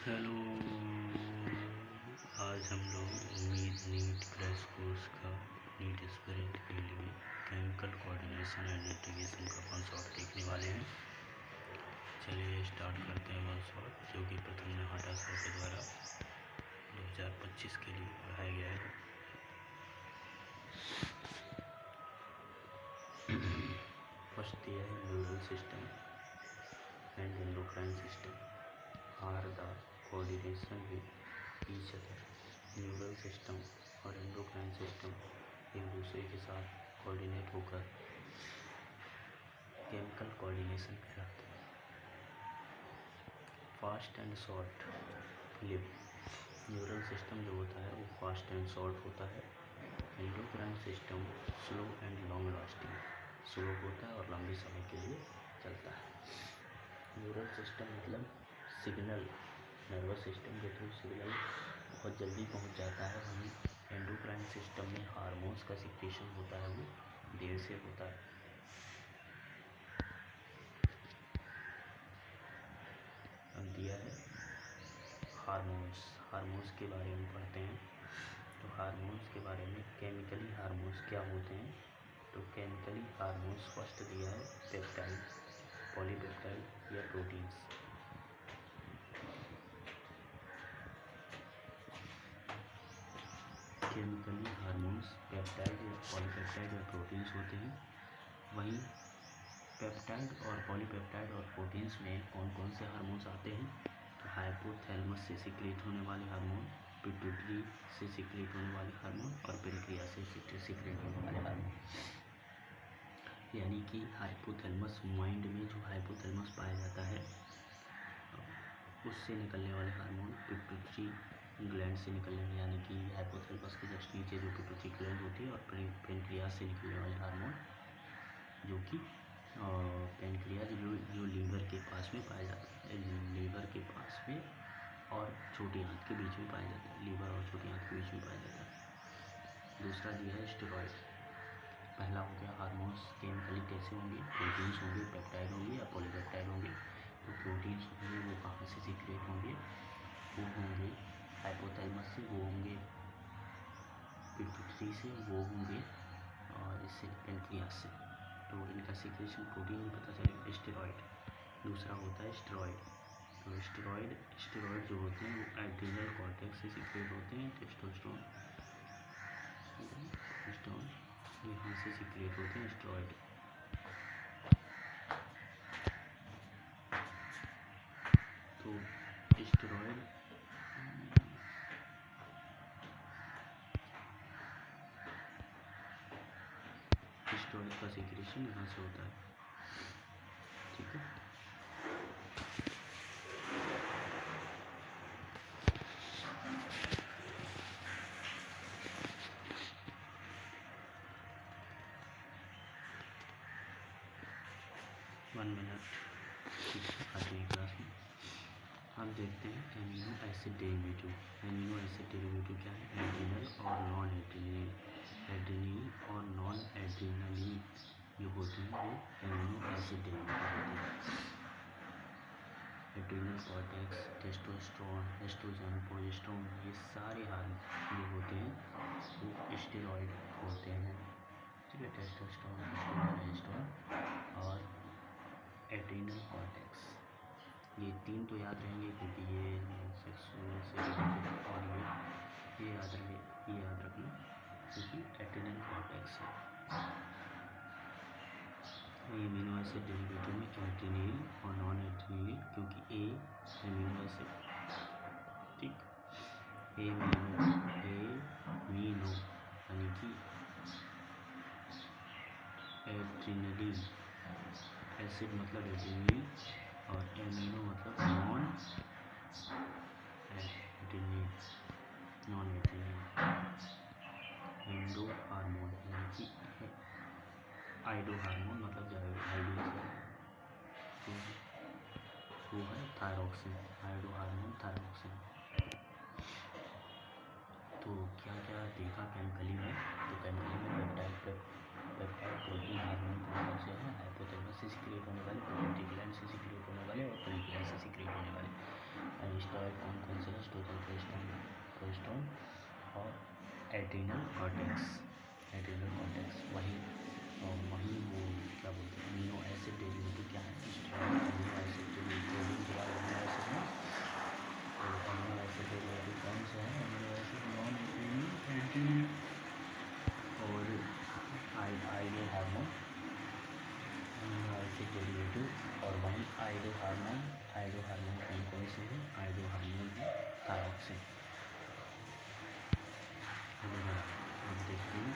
Hello. आज हम लोग उम्मीद नीट क्रैश कोर्स का नीट एस्पिरेंट के लिए केमिकल कोऑर्डिनेशन एंड इंटीग्रेशन का कॉन्सेप्ट देखने वाले हैं। चलिए स्टार्ट करते हैं वन शॉट, जो कि प्रथम नहाटा सर के द्वारा 2025 के लिए पढ़ाया गया है। फर्स्ट दिया है neural system and endocrine system are the coordination with each other. Neural system और एंडोक्राइन सिस्टम एक दूसरे के साथ कोऑर्डिनेट होकर केमिकल कोऑर्डिनेशन कहलाते हैं। Fast and short live. Neural system जो होता है वो फास्ट एंड शॉर्ट होता है। Endocrine system slow and long lasting, slow होता है और लंबे समय के लिए चलता है। न्यूरल सिस्टम मतलब सिग्नल, नर्वस सिस्टम के थ्रू सिग्नल बहुत जल्दी पहुंच जाता है। वहीं एंडोक्राइन सिस्टम में हार्मोन्स का सिक्रेशन होता है, वो देर से होता है। अब दिया है हार्मोन्स। हार्मोन्स के बारे में पढ़ते हैं। तो हार्मोन्स के बारे में केमिकली हार्मोन्स क्या होते हैं। तो केमिकली हार्मोन्स फर्स्ट दिया है पेप्टाइड, पॉलीपेप्टाइड या प्रोटीन्स। केमिकली हार्मोन्स पेप्टाइड या पॉलीपेप्टाइड या प्रोटीन्स होते हैं। वहीं पेप्टाइड और पॉलीपेप्टाइड और प्रोटीन्स में कौन कौन से हार्मोन्स आते हैं। तो हाइपोथैलेमस से सिक्रेट होने वाले हार्मोन, पिट्यूटरी से सिक्रेट होने वाले हार्मोन और पेनक्रियास से सिक्रेट होने वाले हार्मोन। यानी कि हाइपोथैलेमस, माइंड में जो हाइपोथैलेमस पाया जाता है उससे निकलने वाले हार्मोन, पिट्यूटरी ग्लैंड से निकलने, यानी कि हाइपोथैलेमस के जस्ट नीचे जो पिट्यूटरी ग्लैंड होती है, और पेनक्रियास से निकलने वाले हार्मोन जो कि पेनक्रियास जो लीवर के पास में पाया जाता है, लीवर के पास में और छोटी आंत के बीच में पाया जाता है, लीवर और छोटी आंत के बीच में पाया जाता है। दूसरा दिया है स्टेरॉइड। पहला हो गया हार्मोन्स केमिकली कैसे होंगे, प्रोटीन्स होंगे, पेप्टाइड होंगे या पॉलीपेप्टाइड होंगे। तो प्रोटीन्स होंगे वो कहाँ से सिक्रेट होंगे, वो होंगे हाइपोथैलेमस से, वो होंगे पिट्यूटरी से, वो होंगे और इससे पेनक्रियास से। तो इनका सिक्रेशन प्रोटीन में पता चलेगा स्टेरॉइड। दूसरा होता है स्टेरॉइड। तो स्टेरॉइड जो होते हैं वो एड्रिनल कॉर्टेक्स से सिक्रेट होते हैं। टेस्टोस्टेरोन यहाँ से सिक्रेट होते हैं स्टेरॉइड। तो स्टेरॉइड का सिक्रेशन यहाँ से होता है। ठीक है। One minute. आज की क्लास में हम देखते हैं amino acid derivative. Amino acid derivative क्या है। एड्रिनल और नॉन एड्रिनल, एड्रिनल और नॉन एड्रिनलिन जो होते हैं वो एमिनो एसिड डेरिवेटिव होते हैं। Adrenal cortex, testosterone, oestrogen, progesterone, ये सारे हार्मोन जो होते हैं वो स्टेरॉइड होते हैं। ठीक है। टेस्टोस्टेरोन, एस्ट्रोजन और एड्रिनल कॉर्टेक्स, ये तीन तो याद रहेंगे क्योंकि ये सेक्सुअल से और ये याद रखना क्योंकि एड्रिनल कॉर्टेक्स है। एमिनो एसिड डेरिवेटिव में एड्रिनल और नॉन एड्रिनल, क्योंकि एमिनो एसिड, ठीक, एमिनो यानी कि एड्रिनलिन, एसिड मतलब एड्रिनलिन और एमिनो मतलब नॉन एड्रिनलिन, एंडो हार्मोन यानी कि आइडो हार्मोन मतलब आइडो, वो है थायरॉक्सिन, आइडो हार्मोन थायरॉक्सिन। तो क्या क्या देखा केमिकली में। तो केमिकली में पेप्टाइड प्रोटीन हार्मोन कौन से हैं। हाइपोथैलेमस से सिक्रेट होने वाले, पिट्यूटरी ग्लैंड से सिक्रेट होने वाले और पेनक्रियास से सिक्रेट होने वाले। स्टेरॉइड कौन एड्रीनल कॉर्टेक्स, एड्रीनल कॉर्टेक्स वही वही वो क्या बोलते हैं अमीनो एसिड डेरिवेटिव क्या है, अमीनो एसिड डेरिवेटिव के बाद अमीनो एसिड में, तो अमीनो एसिड डेरिवेटिव कौन सा है, अमीनो एसिड नॉन एड्रीनल और आइडो हार्मोन, अमीनो एसिड डेरिवेटिव और वही आइडो हार्मोन कौन से हैं, आइडो हार्मोन है थायरॉक्सिन। अब देखते हैं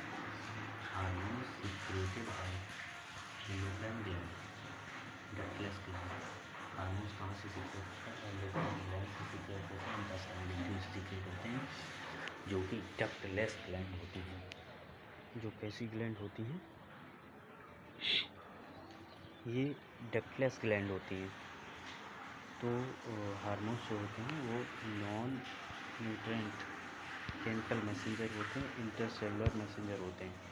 hormone secreted by endocrine gland, ductless gland. Hormones कहाँ से सीक्रेट होता है, एंडोक्राइन ग्लैंड से सीक्रेट होते हैं, इंटेस्टाइनल ग्लैंड से सीक्रेट होते हैं, जो कि डक्टलेस ग्लैंड होती हैं। जो कैसी ग्लैंड होती हैं, ये डक्टलेस ग्लैंड होती हैं। तो हार्मोन्स जो होते हैं वो नॉन न्यूट्रेंट केमिकल मैसेंजर होते हैं, इंटरसेलुलर मैसेंजर होते हैं।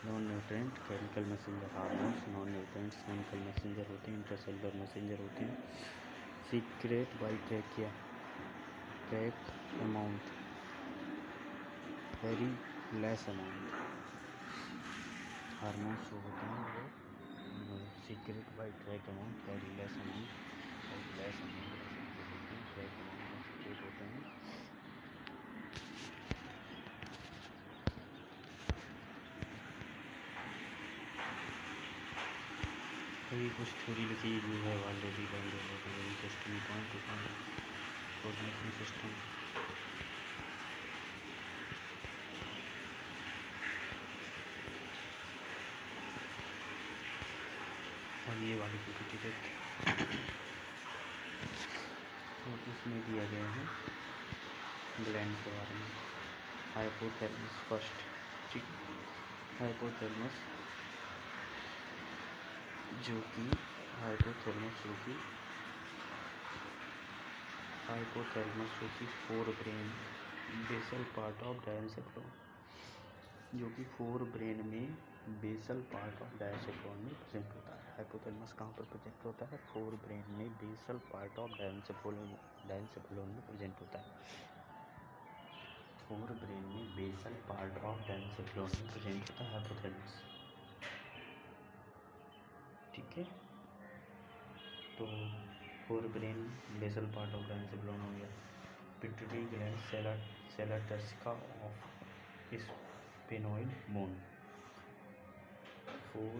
Non nutrient chemical messenger hormones non nutrient chemical messenger होते हैं, इंटरसेलुलर मैसेंजर होते हैं। Secret by trachea, track amount, very less amount. Hormones जो होते हैं वो secret by track amount, very less amount, very less amount track amount में secret होते हैं। कभी कुछ थ्योरी लिखी हुई है already system point two point coordination system. और ये वाली पीपीटी देख, तो इसमें दिया गया है ग्लैंड के बारे में। हाइपोथैलेमस फर्स्ट, ठीक, हाइपोथैलेमस जो कि forebrain basal part of diencephalon, जो कि फोर ब्रेन में बेसल पार्ट ऑफ डायनसेफ्लॉन में प्रेजेंट होता है। हाइपोथैलेमस कहाँ पर प्रेजेंट होता है, फोर ब्रेन में बेसल पार्ट ऑफ डायनसेफ्लॉन में प्रेजेंट होता है। फोर ब्रेन में बेसल पार्ट ऑफ डायनसेफ्लॉन में प्रेजेंट होता है हाइपोथैलेमस, ठीक है। तो forebrain basal part of diencephalon हो गया। Pituitary gland sella turcica of sphenoid bone. Fore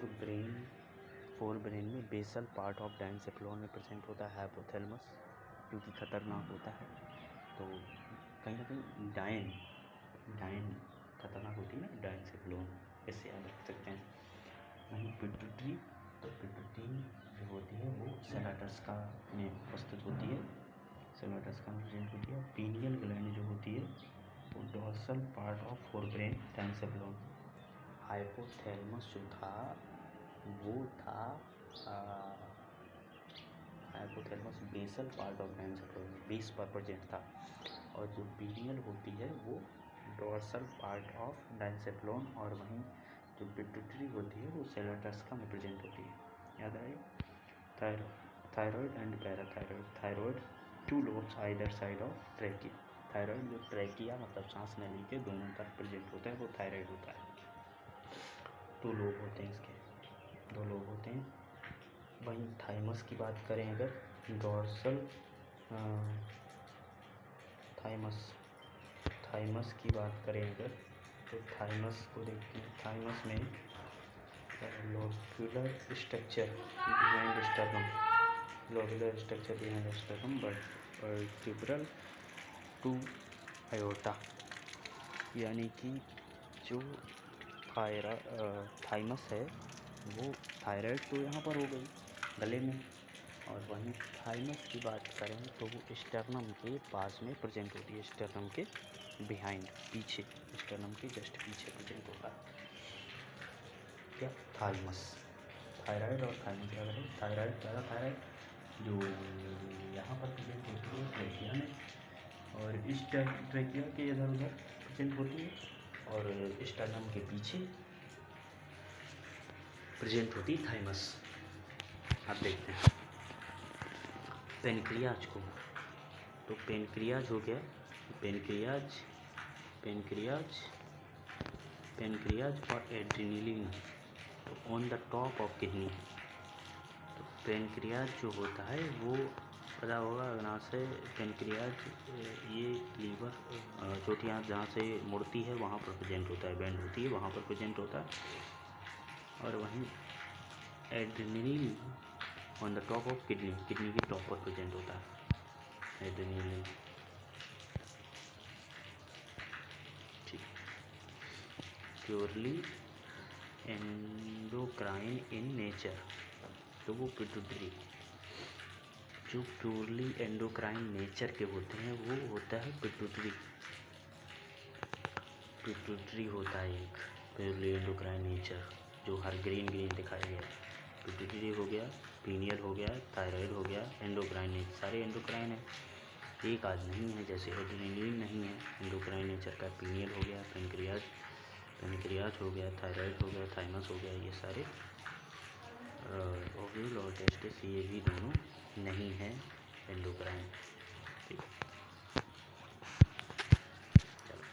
brain में बेसल पार्ट ऑफ डायनसेफ्लॉन में प्रेजेंट होता है हाइपोथैलेमस, क्योंकि खतरनाक होता है। तो कहीं ना कहीं डायन खतरनाक होती है ना, डायनसेफ्लॉन ऐसे याद रख सकते हैं। वहीं पिट्यूटरी, तो पिट्यूटरी जो होती है वो सेलाटर्सिका में उपस्थित होती है, सेलाटर्सिका में प्रेजेंट होती है। पीनियल ग्लैंड जो होती है वो dorsal part of forebrain diencephalon. Hypothalamus जो था वो था hypothalamus basal part of diencephalon में बेस पर प्रेजेंट था, और जो पीनियल होती है वो डोर्सल पार्ट ऑफ डायनसेफ्लॉन, और वहीं जो पिट्यूटरी होती है वो सेलाटर्सिका में प्रेजेंट होती है। याद आए। Thyroid and parathyroid. Thyroid two lobes either side of trachea. Thyroid जो ट्रैकिया मतलब सांस नली के दोनों तरफ प्रेजेंट होता है वो थायराइड होता है। दो लोब होते हैं इसके, दो लोब होते हैं। वहीं थाइमस की बात करें अगर, डोर्सल थाइमस की बात करें अगर, तो थाइमस को देखते हैं। थाइमस में lobular structure behind sternum, vertebral to aorta, यानी कि जो थाइमस है वो थायराइड तो यहाँ पर हो गई गले में, और वहीं थाइमस की बात करें तो वो स्टर्नम के पास में प्रेजेंट होती है, स्टर्नम के बिहाइंड, पीछे, स्टर्नम के जस्ट पीछे प्रेजेंट होता है क्या, थाइमस। थायराइड और थाइमस क्या करें, थायराइड पैराथायराइड जो यहाँ पर प्रेजेंट होती है ट्रैकिया में, और इस ट्रैकिया के इधर उधर प्रेजेंट होती है, और स्टर्नम के पीछे प्रेजेंट होती है थाइमस। आप देखते हैं पेनक्रियाज को, तो पेनक्रियाज हो गया, पेनक्रियाज पेनक्रियाज और adrenaline on the top of kidney. तो पेनक्रियाज जो होता है वो पता होगा यहाँ से पेनक्रियाज ये लीवर छोटी आँत जहाँ से मुड़ती है वहाँ पर प्रेजेंट होता है, बेंड होती है वहाँ पर प्रेजेंट होता है। और वहीं adrenaline on the top of kidney, kidney की टॉप पर प्रेजेंट होता है एड्रेनलिन। ठीक, प्योरली एंडोक्राइन इन नेचर, तो वो पिट्यूटरी जो प्योरली एंडोक्राइन नेचर के होते हैं वो होता है पिट्यूटरी। पिट्यूटरी होता है एक प्योरली एंडोक्राइन नेचर जो हर ग्रीन दिखाया गया है। पिट्यूटरी हो गया, पीनियल हो गया, थायराइड हो गया, एंडोक्राइन नेचर, सारे एंडोक्राइन है, एक आज नहीं है। जैसे एड्रेनलिन नहीं है एंडोक्राइन नेचर का, पीनियल हो गया, पेनक्रियाज हो गया, थायराइड हो गया, थाइमस हो गया, ये सारे ओव्यूल और टेस्टिस ये भी दोनों नहीं है एंडोक्राइन। ठीक, चलो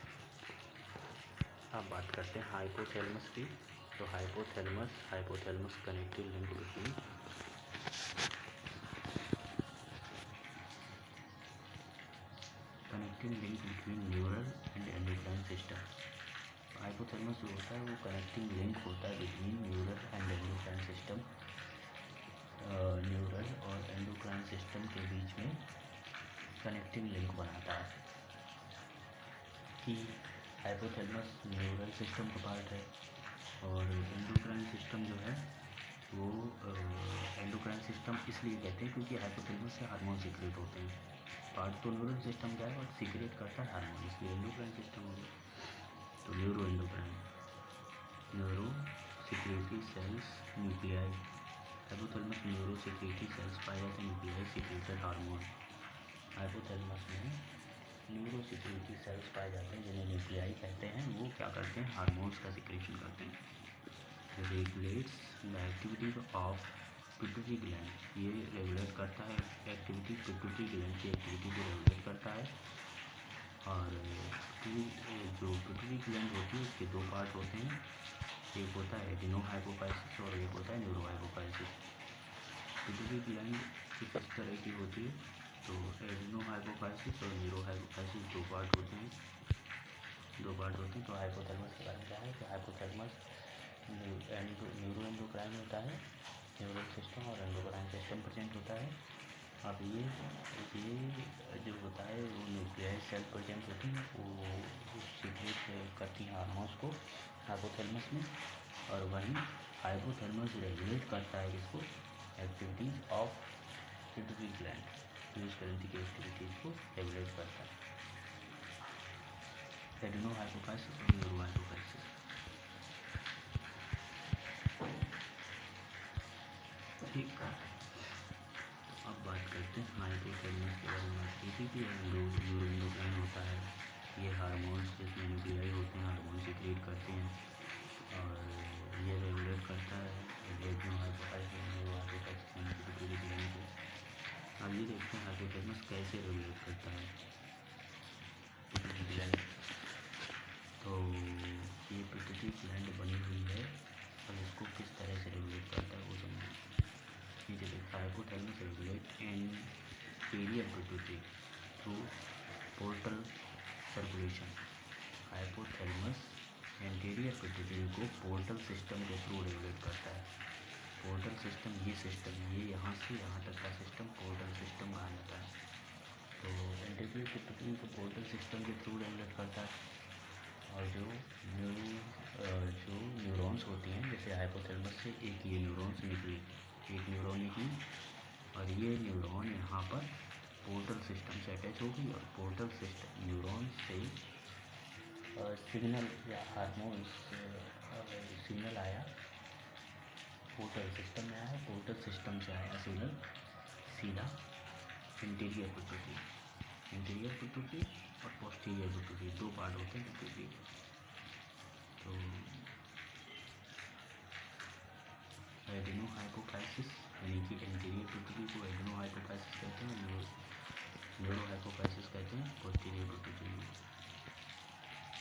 अब बात करते हैं हाइपोथैलेमस की। तो hypothalamus connective link between neural and endocrine system. Hypothalamus जो होता है वो कनेक्टिंग लिंक होता है between neural and endocrine system. Neural और एंडोक्राइन सिस्टम के बीच में कनेक्टिंग लिंक बनाता है कि हाइपोथैलेमस न्यूरल सिस्टम का पार्ट है और एंडोक्राइन सिस्टम जो है वो एंडोक्राइन सिस्टम इसलिए कहते हैं क्योंकि हाइपोथैलेमस से हार्मोन सीक्रेट होते हैं। पार्ट तो न्यूरल सिस्टम का है और सीक्रेट करता है हार्मोन, इसलिए एंडोक्राइन सिस्टम हो गया। तो neuro endocrine, neuro secretory cells nuclei, hypothalamus neuro secretory cells पाए जाते हैं, न्यूक्लियाई सिक्रेटेड हार्मोन। हाइपोथैलेमस में न्यूरो सिक्रेटरी सेल्स पाए जाते हैं जिन्हें न्यूक्लियाई कहते हैं। वो क्या करते हैं, हार्मोन्स का सिक्रेशन करते हैं। Regulates the activities of pituitary gland, ये रेगुलेट करता है एक्टिविटी, पिट्यूटरी ग्लैंड की एक्टिविटी को रेगुलेट करता है। और जो पिट्यूटरी ग्लैंड होती है उसके दो पार्ट होते हैं, एक होता है एडिनो हाइपोफाइसिस और एक होता है न्यूरो हाइपोफाइसिस। पिट्यूटरी ग्लैंड किस तरह की होती है, तो एडिनो हाइपोफाइसिस और न्यूरो हाइपोफाइसिस दो पार्ट होते हैं। तो हाइपोथैलेमस के बारे में क्या है कि हाइपोथैलेमस न्यूरो एंडोक्राइन होता है, न्यूरल सिस्टम और एंडोक्राइन सिस्टम प्रेजेंट होता है। अब ये जो होता है वो न्यूक्लियाई सेल प्रेजेंट होती है, वो सीक्रेट करती हैं हार्मोन्स को हाइपोथैलेमस में। और वहीं हाइपोथैलेमस रेगुलेट करता है इसको activities of pituitary gland, news ग्रंथि की एक्टिविटीज़ को रेगुलेट करता है। एडिनो हाइपोफाइसिस और न्यूरो हाइपोफाइसिस। ठीक, अब बात करते हैं हाइपोथैलेमस के बारे में। इसी की न्यूरो एंडोक्राइन होता है, ये हार्मोन्स जिसमें न्यूक्लियाई होते हैं हार्मोन सीक्रेट करते हैं और ये रेगुलेट करता है adeno hypophysis, neuro hypophysis pituitary gland को। अब ये देखते हैं हाइपोथैलेमस कैसे रेगुलेट करता है पिट्यूटरी ग्लैंड। तो ये पिट्यूटरी ग्लैंड बनी हुई है और इसको किस तरह से रेगुलेट करता है वो समझें। नीचे देखता है hypothalamus regulate anterior pituitary through portal circulation. Hypothalamus anterior pituitary को पोर्टल सिस्टम के थ्रू रेगुलेट करता है। पोर्टल सिस्टम, ये सिस्टम, ये यहाँ से यहाँ तक का सिस्टम पोर्टल सिस्टम कहा जाता है। तो एंटीरियर पिट्यूटरी को पोर्टल सिस्टम के थ्रू रेगुलेट करता है। और जो न्यूरॉन्स होती हैं, जैसे हाइपोथैलेमस से एक ये न्यूरॉन्स निकली, एक न्यूरॉन निकली और ये न्यूरॉन यहाँ पर पोर्टल सिस्टम से अटैच होगी और पोर्टल सिस्टम न्यूरॉन से सिग्नल या हार्मोन्स सिग्नल आया, पोर्टल सिस्टम में आया, पोर्टल सिस्टम से आया सिग्नल सीधा इंटीरियर पिट्यूटरी और पोस्टीरियर पिट्यूटरी, दो पार्ट होते हैं पिट्यूटरी। तो एडिनो हाइपोफाइसिस यानी कि एंटीरियर पिट्यूटरी को एडिनो हाइपोफाइसिस कहते हैं, न्यूरो हाइपोफाइसिस कहते हैं पोस्टीरियर पिट्यूटरी।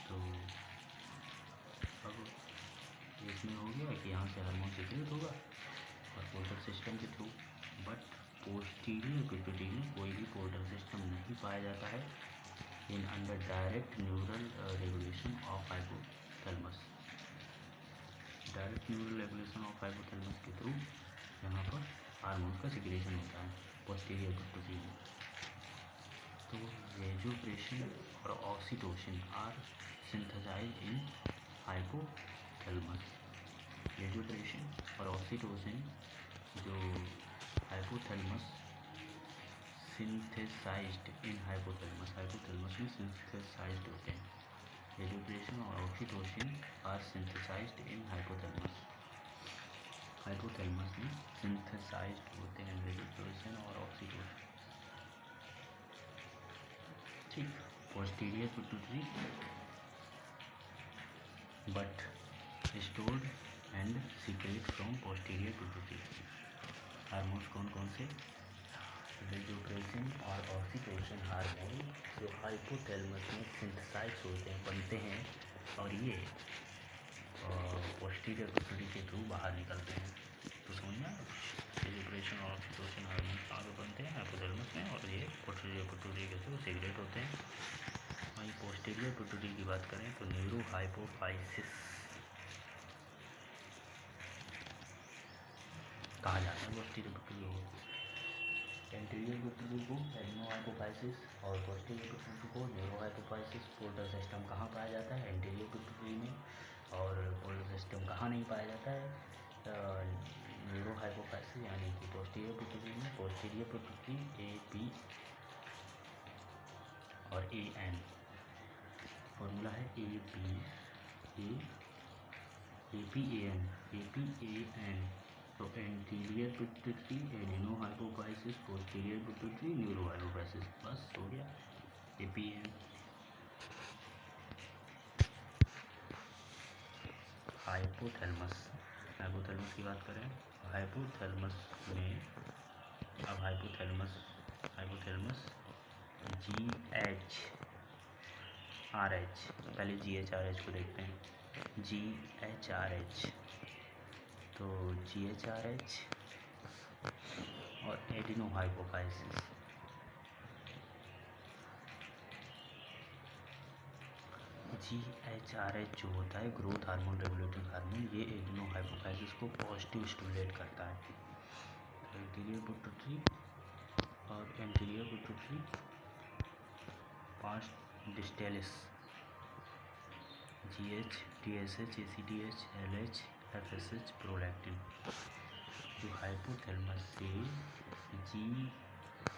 तो अब इसमें हो गया कि यहाँ से हार्मोन सीक्रेट होगा और पोर्टल सिस्टम के थ्रू, बट पोस्टीरियर पिट्यूटरी में कोई भी पोर्टल सिस्टम नहीं पाया जाता है in under direct neural regulation of hypothalamus. Direct neural regulation of hypothalamus के थ्रू यहाँ पर हार्मोन का सिक्रेशन होता है पोस्टीरियर पिट्यूटरी में। तो वेसोप्रेसिन और oxytocin are synthesized in hypothalamus. Vasopressin और ऑक्सीटोसिन जो hypothalamus synthesized in hypothalamus, hypothalamus में सिंथेसाइज्ड होते हैं। वेसोप्रेसिन और oxytocin are synthesized in hypothalamus, hypothalamus में सिंथेसाइज्ड होते हैं वेसोप्रेसिन और ऑक्सीटोसिन। ठीक, posterior pituitary but stored and secrete from posterior pituitary. Hormones कौन कौन से? वेसोप्रेसिन और ऑक्सीटोसिन हार्मोन जो हाइपोथैलेमस में सिंथेसाइज होते हैं, बनते हैं और ये पोस्टीरियर पिट्यूटरी के थ्रू बाहर निकलते हैं। तो समझना, वेसोप्रेसिन और ऑक्सीटोसिन हार्मोन कहाँ पे बनते हैं? हाइपोथैलेमस में, और ये पोस्टीरियर पिट्यूटरी के थ्रू सीक्रेट होते हैं। वहीं पोस्टीरियर पिट्यूटरी की बात करें तो न्यूरोहाइपोफाइसिस कहा जाता है पोस्टीरियर पिट्यूटरी को। एंटीरियर पिट्यूटरी को एडनोहाइपोफाइसिस और पोस्टीरियर पिट्यूटरी को न्यूरोहाइपोफाइसिस। पोर्टल सिस्टम कहाँ पाया जाता है? एंटीरियर पिट्यूटरी में। और पोर्टल सिस्टम कहाँ नहीं पाया जाता है? न्यूरोहाइपोफाइसिस यानी कि पोस्टीरियर पिट्यूटरी में। पोस्टीरियर पिट्यूटरी AP और AN, फॉर्मूला है APAN। तो anterior pituitary adenohypophysis, posterior pituitary neurohypophysis, बस हो गया APAN। हाइपोथैलेमस, हाइपोथैलेमस की बात करें, हाइपोथैलेमस में अब हाइपोथैलेमस GHRH, पहले GHRH को देखते हैं। GHRH, तो GHRH और एडिनोहाइपोफाइसिस। GHRH जो होता है ग्रोथ हार्मोन, रेगुलेटिंग हार्मोन, ये एडिनोहाइपोफाइसिस को पॉजिटिव स्टिमुलेट करता है। एंटीरियर पिट्यूटरी और anterior pituitary past distalis, GH, TSH, ACTH, LH, FSH, prolactin. जो हाइपोथैलेमस से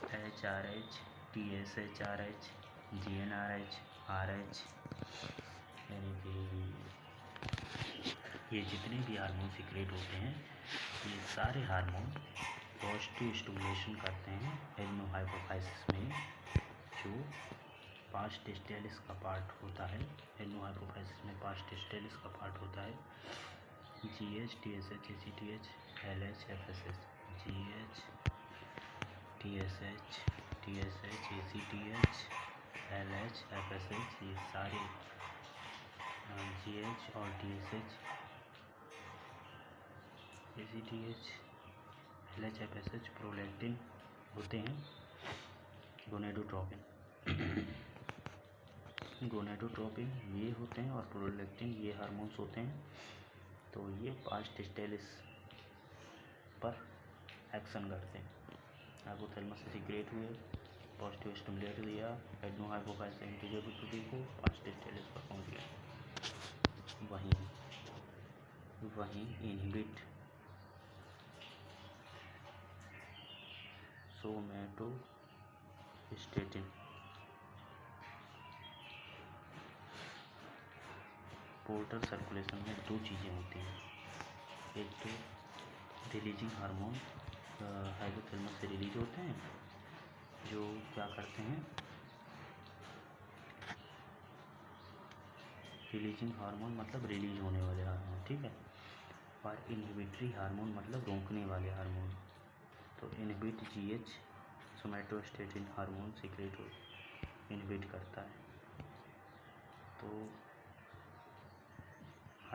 GHRH, TSHRH, GnRH, RH यानी कि ये जितने भी हार्मोन सीक्रेट होते हैं, ये सारे हार्मोन पॉजिटिव स्टिमुलेशन करते हैं एडिनोहाइपोफाइसिस में। जो पास्ट डिस्टेलिस का पार्ट होता है, एडिनोहाइपोफाइसिस में पास्ट डिस्टेलिस का पार्ट होता है। GH, TSH, ACTH, LH, FSH, GH, TSH, ACTH, LH, FSH, ये सारे GH और TSH, ACTH, LH, FSH prolactin होते हैं। गोनेडोट्रोपिन ये होते हैं और प्रोलैक्टिन ये हार्मोन्स होते हैं। तो ये पास्ट डिस्टेलिस पर एक्शन करते हैं। हाइपोथैलेमस से सीक्रेट हुए, पॉजिटिव स्टिमुलेट दिया, एडिनोहाइपोफाइसिस एंटीरियर पिट्यूटरी को, पास्ट डिस्टेलिस पर पहुंच गया। वहीं इनहिबिट सोमैटोस्टेटिन पोर्टल सर्कुलेशन में दो चीज़ें होती हैं। एक तो रिलीजिंग हार्मोन हाइपोथैलेमस से रिलीज होते हैं, जो क्या करते हैं, रिलीजिंग हार्मोन मतलब रिलीज होने वाले हार्मोन, ठीक है। और इनहिबिटरी हार्मोन मतलब रोकने वाले हार्मोन। तो inhibit GH somatostatin hormone secrete हो इनहिबिट करता है। तो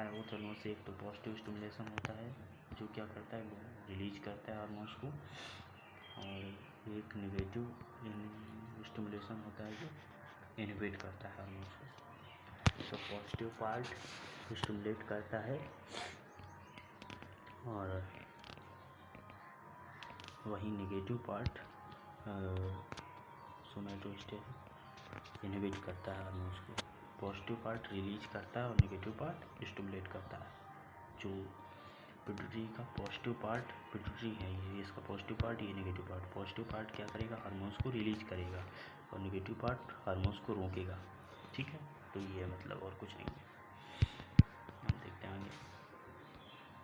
हाइपोथैलेमस से एक तो पॉजिटिव स्टिमुलेशन होता है जो क्या करता है, वो रिलीज करता है हार्मोन्स को, और एक नेगेटिव स्टिमुलेशन होता है जो इनहिबिट करता है हार्मोन्स को। तो पॉजिटिव पार्ट स्टिमुलेट करता है और वही नेगेटिव पार्ट सोमैटोस्टेट इनहिबिट करता है हार्मोन्स को। पॉजिटिव पार्ट रिलीज करता है और नेगेटिव पार्ट स्टिमुलेट करता है। जो पिट्यूटरी का पॉजिटिव पार्ट पिट्यूटरी है, ये इसका पॉजिटिव पार्ट, ये नेगेटिव पार्ट। पॉजिटिव पार्ट क्या करेगा, हार्मोन्स को रिलीज करेगा और नेगेटिव पार्ट हार्मोन्स को रोकेगा। ठीक है, तो ये मतलब और कुछ नहीं है। हम देखते हैं आगे।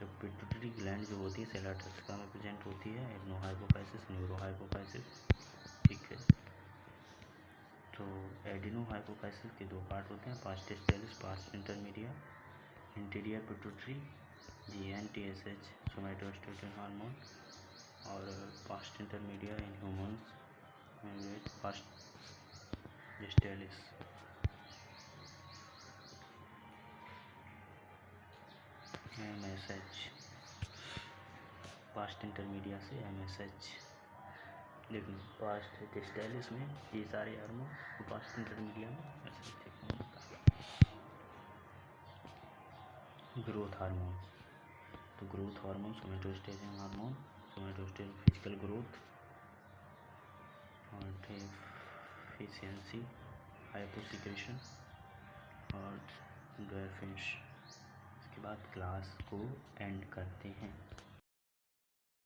तो पिट्यूटरी ग्लैंड जो होती है सेला टस्का में प्रेजेंट होती है, एडनो हाइपोफाइसिस, न्यूरो हाइपोफाइसिस। ठीक है, तो एडिनो हाइपोफाइसिस के दो पार्ट होते हैं, past टेस्टाइलिस, past intermedia. Interior pituitary GNTSH somatostatin hormone, और past intermedia in humans past टेस्टाइलिस। MSH past intermedia से MSH, लेकिन पास्ट टेस्टाइलिस में ये सारे हार्मोन, पास्ट इंटरमीडिया में ग्रोथ हार्मोन। तो growth hormone somatostatin hormone, somatostatin physical growth और डेफिशिएंसी, हाइपोसिक्रेशन और ड्वार्फिंग। इसके बाद क्लास को एंड करते हैं।